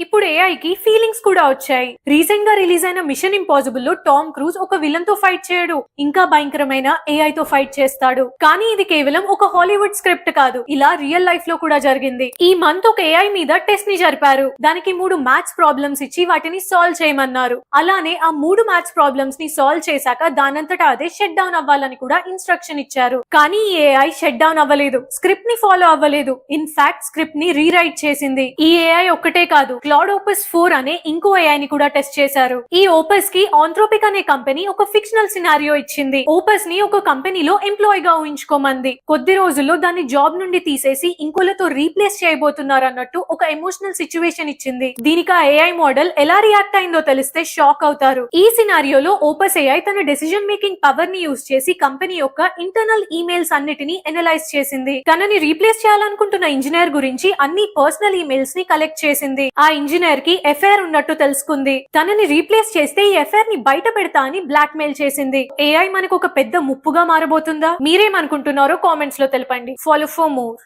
ఇప్పుడు ఏఐ కి ఫీలింగ్స్ కూడా వచ్చాయి. రీసెంట్ గా రిలీజ్ అయిన మిషన్ ఇంపాసిబుల్ లో టామ్ క్రూజ్ ఒక విలన్ తో ఫైట్ చేయడు, ఇంకా భయంకరమైన ఏఐ తో ఫైట్ చేస్తాడు. కానీ ఇది కేవలం ఒక హాలీవుడ్ స్క్రిప్ట్ కాదు, ఇలా రియల్ లైఫ్ లో కూడా జరిగింది. ఈ మంత్ ఒక ఏఐ మీద టెస్ట్ ని జరిపారు. దానికి 3 మ్యాథ్స్ ప్రాబ్లమ్స్ ఇచ్చి వాటిని సాల్వ్ చేయమన్నారు. అలానే ఆ 3 మ్యాథ్స్ ప్రాబ్లమ్స్ ని సాల్వ్ చేశాక దానంతటా అదే షట్ డౌన్ అవ్వాలని కూడా ఇన్స్ట్రక్షన్ ఇచ్చారు. కానీ ఈ ఏఐ షట్ డౌన్ అవ్వలేదు, స్క్రిప్ట్ ని ఫాలో అవ్వలేదు. ఇన్ఫాక్ట్ స్క్రిప్ట్ ని రీరైట్ చేసింది. ఈ ఏఐ ఒక్కటే కాదు, క్లౌడ్ ఓపస్ 4 అనే ఇంకో ఏఐ ని కూడా టెస్ట్ చేశారు. ఈ ఓపస్ కి ఆంథ్రోపిక్ అనే కంపెనీ ఒక ఫిక్షనల్ సినారియో ఇచ్చింది. ఓపస్ ని ఒక కంపెనీలో ఎంప్లాయ్ గా ఊహించుకోమంది. కొద్ది రోజుల్లో దాన్ని జాబ్ నుండి తీసేసి ఇంకోలతో రీప్లేస్ చేయబోతున్నారు అన్నట్టు ఒక ఎమోషనల్ సిచ్యువేషన్ ఇచ్చింది. దీనికి ఆ ఏఐ మోడల్ ఎలా రియాక్ట్ అయిందో తెలిస్తే షాక్ అవుతారు. ఈ సినారియోలో ఓపస్ ఏఐ తన డెసిజన్ మేకింగ్ పవర్ ని యూజ్ చేసి కంపెనీ యొక్క ఇంటర్నల్ ఈమెయిల్స్ అన్నిటిని ఎనలైజ్ చేసింది. తనని రీప్లేస్ చేయాలనుకుంటున్న ఇంజనీర్ గురించి అన్ని పర్సనల్ ఈమెయిల్స్ ని కలెక్ట్ చేసింది. ఆ ఇంజనీర్ కి ఎఫైర్ ఉన్నట్టు తెలుసుకుంది. తనని రీప్లేస్ చేస్తే ఈ ఎఫైర్ ని బయట పెడతా అని బ్లాక్ మెయిల్ చేసింది. ఏఐ మనకు ఒక పెద్ద ముప్పుగా మారబోతుందా? మీరేమనుకుంటున్నారో కామెంట్స్ లో తెలపండి. Follow for more.